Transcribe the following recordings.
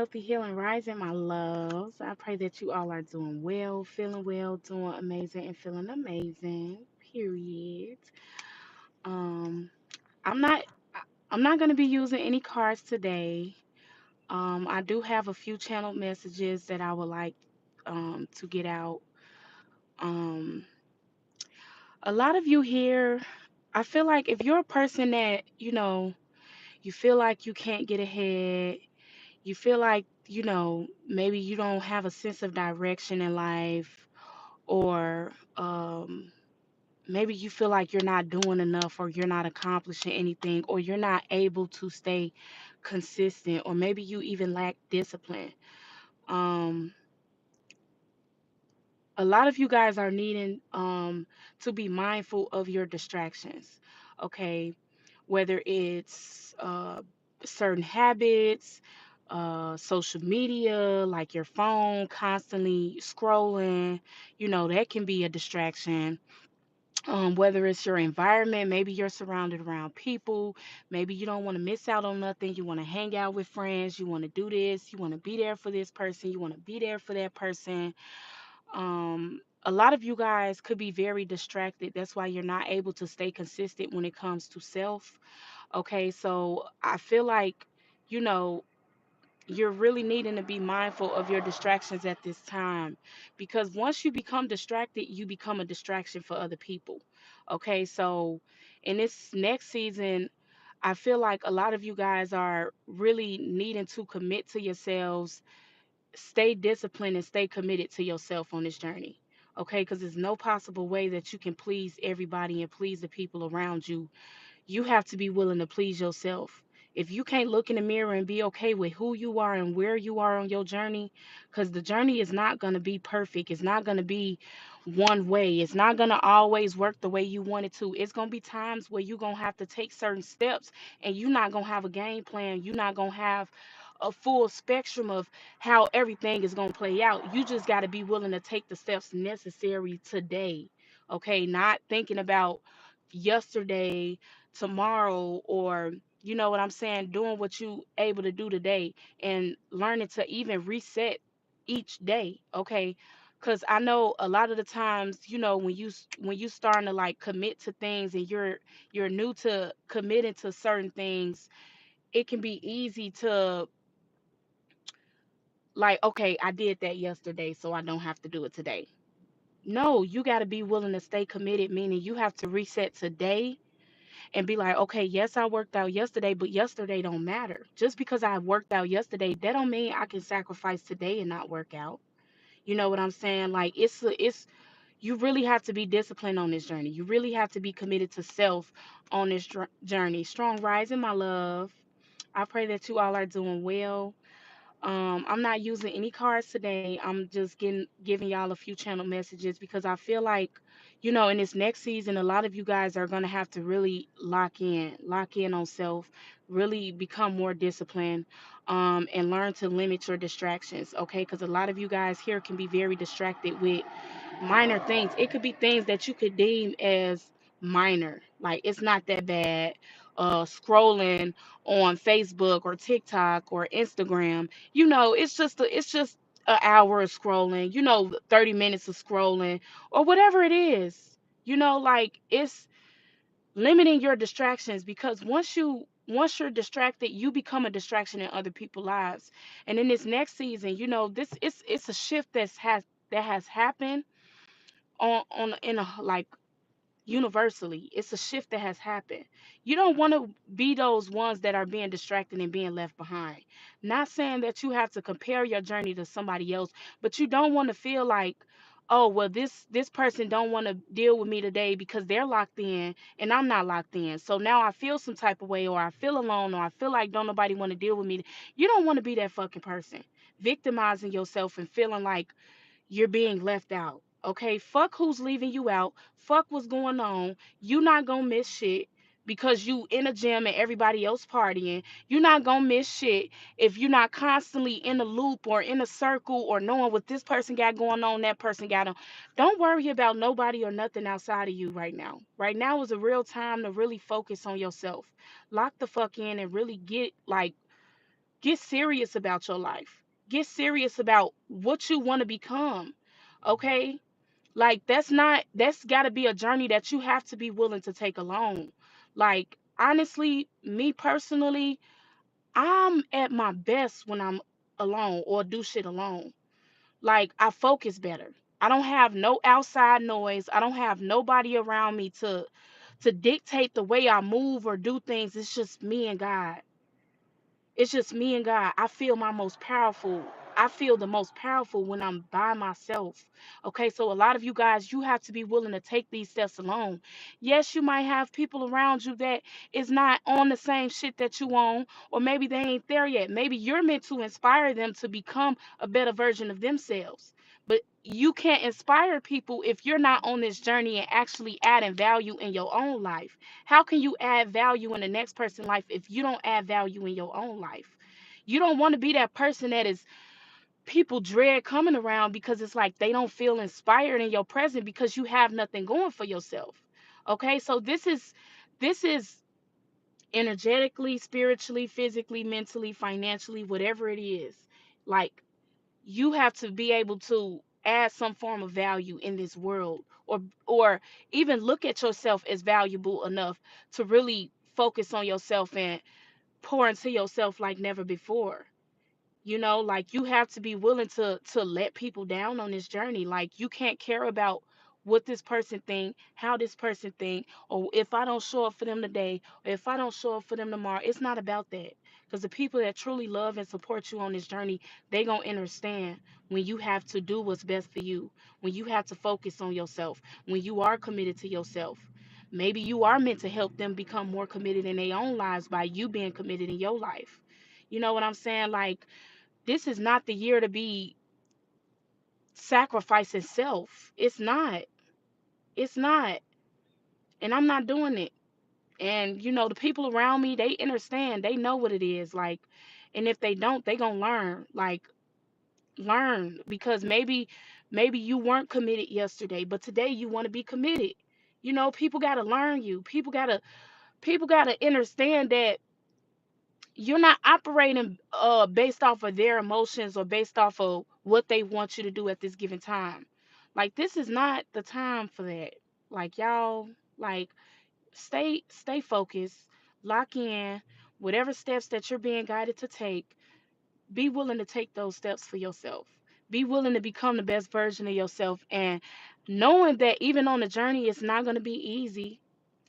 healthy, healing, rising, my loves. I pray that you all are doing well, doing amazing, and feeling amazing. Period. Um, I'm not. I'm not going to be using any cards today. I do have a few channel messages that I would like to get out. Um, a lot of you here, I feel like if you're a person that you feel like you can't get ahead, you feel like maybe you don't have a sense of direction in life, or maybe you feel like you're not doing enough, or you're not accomplishing anything, or you're not able to stay consistent, or maybe you even lack discipline. um a lot of you guys are needing to be mindful of your distractions, okay? Whether it's certain habits, social media, like your phone constantly scrolling, that can be a distraction. Whether it's your environment, maybe you're surrounded around people, maybe you don't want to miss out on nothing, you want to hang out with friends, you want to do this, you want to be there for this person, you want to be there for that person. A lot of you guys could be very distracted. That's why you're not able to stay consistent when it comes to self. Okay, so I feel like, you know, you're really needing to be mindful of your distractions at this time, because once you become distracted, you become a distraction for other people. Okay, so in this next season, I feel like a lot of you guys are really needing to commit to yourselves, stay disciplined, and stay committed to yourself on this journey. Okay, because there's no possible way that you can please everybody and please the people around you. You have to be willing to please yourself. If you can't look in the mirror and be okay with who you are and where you are on your journey, because the journey is not going to be perfect, it's not going to be one way, it's not going to always work the way you want it to. It's going to be times where you're going to have to take certain steps, and you're not going to have a game plan, you're not going to have a full spectrum of how everything is going to play out. You just got to be willing to take the steps necessary today. Okay, not thinking about yesterday, tomorrow, or you know what I'm saying, doing what you able to do today, and learning to even reset each day. Okay, because I know a lot of the times, when you starting to like commit to things, and you're new to committing to certain things, it can be easy to, like, okay, I did that yesterday, so I don't have to do it today. No, you got to be willing to stay committed, meaning you have to reset today and be like, okay, yes, I worked out yesterday, but yesterday don't matter. Just because I worked out yesterday, that don't mean I can sacrifice today and not work out. You know what I'm saying? Like, it's you really have to be disciplined on this journey. You really have to be committed to self on this journey. Strong rising, my love. I pray that you all are doing well. I'm not using any cards today. I'm just giving y'all a few channel messages, because I feel like, in this next season, a lot of you guys are gonna have to really lock in on self, really become more disciplined, and learn to limit your distractions. Okay, because a lot of you guys here can be very distracted with minor things. It could be things that you could deem as minor, like it's not that bad. Scrolling on Facebook or TikTok or Instagram, it's just an hour of scrolling, 30 minutes of scrolling, or whatever it is. Like, it's limiting your distractions, because once you're distracted, you become a distraction in other people's lives. And in this next season, this it's a shift that has happened on in a, like, universally. It's a shift that has happened. You don't want to be those ones that are being distracted and being left behind. Not saying that you have to compare your journey to somebody else, but you don't want to feel like, oh well, this person don't want to deal with me today because they're locked in and I'm not locked in, so now I feel some type of way, or I feel alone, or I feel like don't nobody want to deal with me. You don't want to be that fucking person victimizing yourself and feeling like you're being left out. Okay, fuck who's leaving you out. Fuck what's going on. You not gonna miss shit because you in a gym and everybody else partying. You not gonna miss shit if you're not constantly in a loop or in a circle or knowing what this person got going on, that person got on. Don't worry about nobody or nothing outside of you right now. Right now is a real time to really focus on yourself. Lock the fuck in and really get, like, Get serious about your life. Get serious about what you want to become. Okay? Like that's got to be a journey that you have to be willing to take alone. Like honestly, me personally, I'm at my best when I'm alone or do shit alone. Like I focus better. I don't have no outside noise. I don't have nobody around me to dictate the way I move or do things. It's just me and God. It's just me and God. I feel my most powerful. I feel the most powerful when I'm by myself. Okay, so a lot of you guys, you have to be willing to take these steps alone. Yes, you might have people around you that is not on the same shit that you on, or maybe they ain't there yet. Maybe you're meant to inspire them to become a better version of themselves. But you can't inspire people if you're not on this journey and actually adding value in your own life. How can you add value in the next person's life if you don't add value in your own life? You don't want to be that person that is people dread coming around because it's like they don't feel inspired in your present because you have nothing going for yourself. Okay? So this is energetically, spiritually, physically, mentally, financially, whatever it is. Like you have to be able to add some form of value in this world, or even look at yourself as valuable enough to really focus on yourself and pour into yourself like never before. Like you have to be willing to let people down on this journey. Like you can't care about what this person think, how this person think, or if I don't show up for them today, or if I don't show up for them tomorrow. It's not about that. Because the people that truly love and support you on this journey, they gonna understand when you have to do what's best for you, when you have to focus on yourself, when you are committed to yourself. Maybe you are meant to help them become more committed in their own lives by you being committed in your life. You know what I'm saying? Like this is not the year to be sacrificing self. It's not. It's not. And I'm not doing it. And the people around me, they understand. They know what it is. Like, and if they don't, they gonna learn. Like, learn. Because maybe you weren't committed yesterday, but today you want to be committed. People gotta learn you. People gotta understand that you're not operating based off of their emotions or based off of what they want you to do at this given time. Like this is not the time for that. Like y'all, like stay focused, lock in whatever steps that you're being guided to take. Be willing to take those steps for yourself. Be willing to become the best version of yourself, and knowing that even on the journey it's not going to be easy.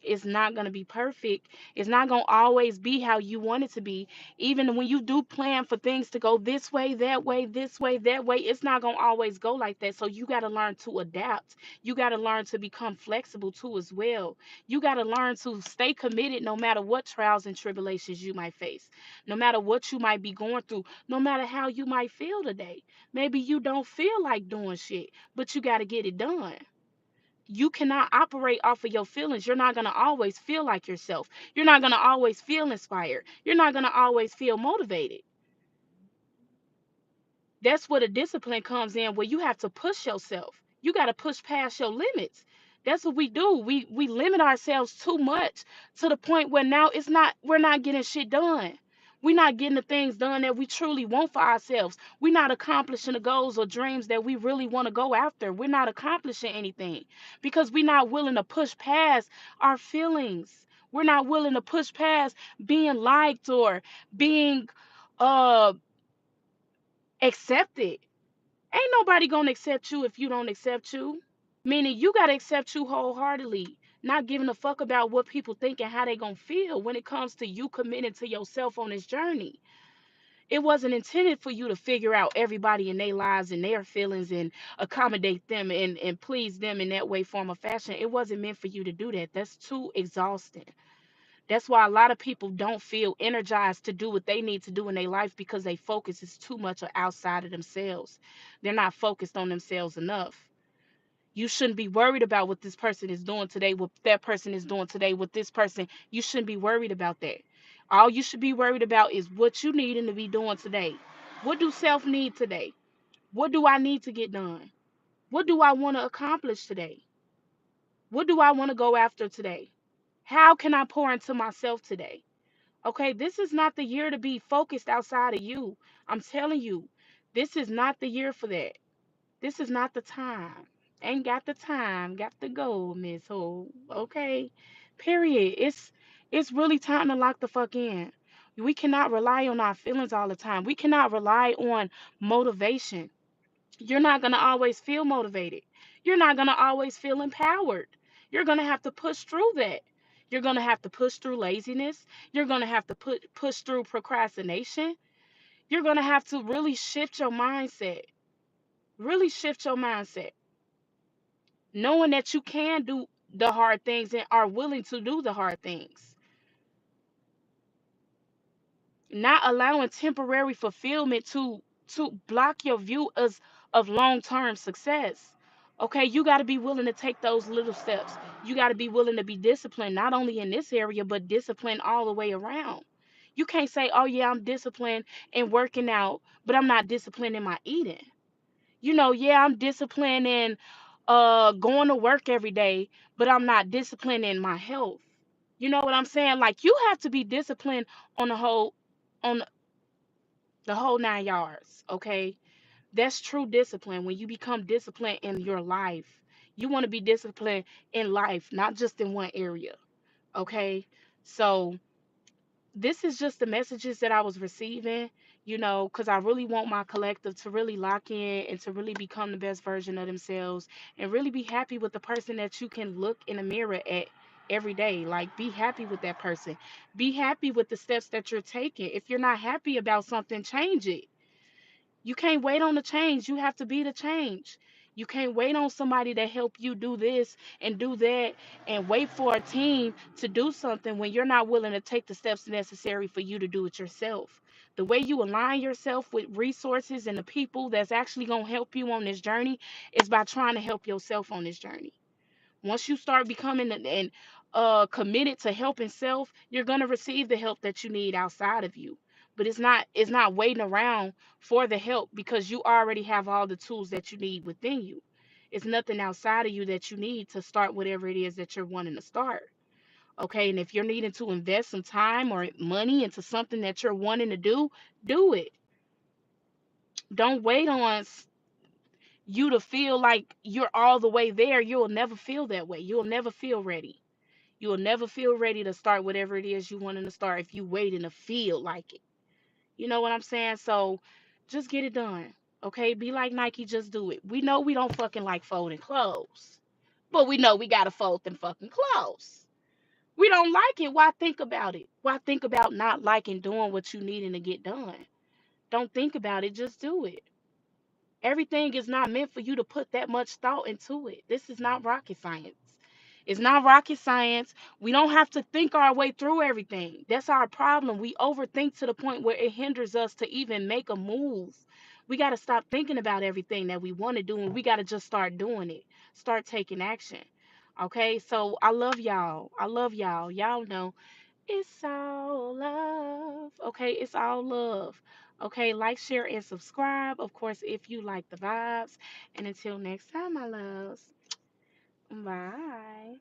It's not going to be perfect. It's not going to always be how you want it to be. Even when you do plan for things to go this way, that way, this way, that way, it's not going to always go like that. So you got to learn to adapt. You got to learn to become flexible too as well. You got to learn to stay committed no matter what trials and tribulations you might face, no matter what you might be going through, no matter how you might feel today. Maybe you don't feel like doing shit, but you got to get it done. You cannot operate off of your feelings. You're not going to always feel like yourself. You're not going to always feel inspired. You're not going to always feel motivated. That's where the discipline comes in, where you have to push yourself. You got to push past your limits. That's what we do. We limit ourselves too much to the point where now we're not getting shit done. We're not getting the things done that we truly want for ourselves. We're not accomplishing the goals or dreams that we really want to go after. We're not accomplishing anything because we're not willing to push past our feelings. We're not willing to push past being liked or being uh accepted. Ain't nobody gonna accept you if you don't accept you. Meaning you gotta accept you wholeheartedly, not giving a fuck about what people think and how they gonna feel when it comes to you committing to yourself on this journey. It wasn't intended for you to figure out everybody in their lives and their feelings and accommodate them and please them in that way, form, or fashion. It wasn't meant for you to do that. That's too exhausting. That's why a lot of people don't feel energized to do what they need to do in their life because they focus is too much outside of themselves. They're not focused on themselves enough. You shouldn't be worried about what this person is doing today, what that person is doing today, with this person. You shouldn't be worried about that. All you should be worried about is what you need to be doing today. What do self need today? What do I need to get done? What do I want to accomplish today? What do I want to go after today? How can I pour into myself today? Okay, this is not the year to be focused outside of you. I'm telling you, this is not the year for that. This is not the time. Ain't got the time. Got to go, Miss Ho. Okay. Period. It's really time to lock the fuck in. We cannot rely on our feelings all the time. We cannot rely on motivation. You're not gonna always feel motivated. You're not gonna always feel empowered. You're gonna have to push through that. You're gonna have to push through laziness. You're gonna have to push through procrastination. You're gonna have to really shift your mindset. Really shift your mindset, knowing that you can do the hard things and are willing to do the hard things, not allowing temporary fulfillment to block your view as of long-term success. Okay, you got to be willing to take those little steps. You got to be willing to be disciplined, not only in this area but disciplined all the way around. You can't say, oh yeah, I'm disciplined in working out, but I'm not disciplined in my eating. Yeah, I'm disciplined in going to work every day, but I'm not disciplined in my health. You know what I'm saying? Like, you have to be disciplined on the whole 9 yards, okay? That's true discipline when you become disciplined in your life. You want to be disciplined in life, not just in one area, okay? So this is just the messages that I was receiving, because I really want my collective to really lock in and to really become the best version of themselves and really be happy with the person that you can look in the mirror at every day. Like, be happy with that person. Be happy with the steps that you're taking. If you're not happy about something, change it. You can't wait on the change. You have to be the change. You can't wait on somebody to help you do this and do that and wait for a team to do something when you're not willing to take the steps necessary for you to do it yourself. The way you align yourself with resources and the people that's actually going to help you on this journey is by trying to help yourself on this journey. Once you start becoming and committed to helping self, you're gonna receive the help that you need outside of you. But it's not waiting around for the help because you already have all the tools that you need within you. It's nothing outside of you that you need to start whatever it is that you're wanting to start. Okay, and if you're needing to invest some time or money into something that you're wanting to do it. Don't wait on you to feel like you're all the way there. You'll never feel that way. You'll never feel ready. You will never feel ready to start whatever it is you want to start if you waiting to feel like it. You know what I'm saying? So just get it done. Okay? Be like Nike, just do it. We know we don't fucking like folding clothes. But we know we gotta fold them fucking clothes. We don't like it. Why think about it? Why think about not liking doing what you needing to get done? Don't think about it, just do it. Everything is not meant for you to put that much thought into it. This is not rocket science. It's not rocket science. We don't have to think our way through everything. That's our problem. We overthink to the point where it hinders us to even make a move. We got to stop thinking about everything that we want to do and we got to just start doing it. Start taking action. Okay? So I love y'all. I love y'all. Y'all know it's all love. Okay, it's all love. Okay, like, share, and subscribe. Of course, if you like the vibes. And until next time, my loves. Bye.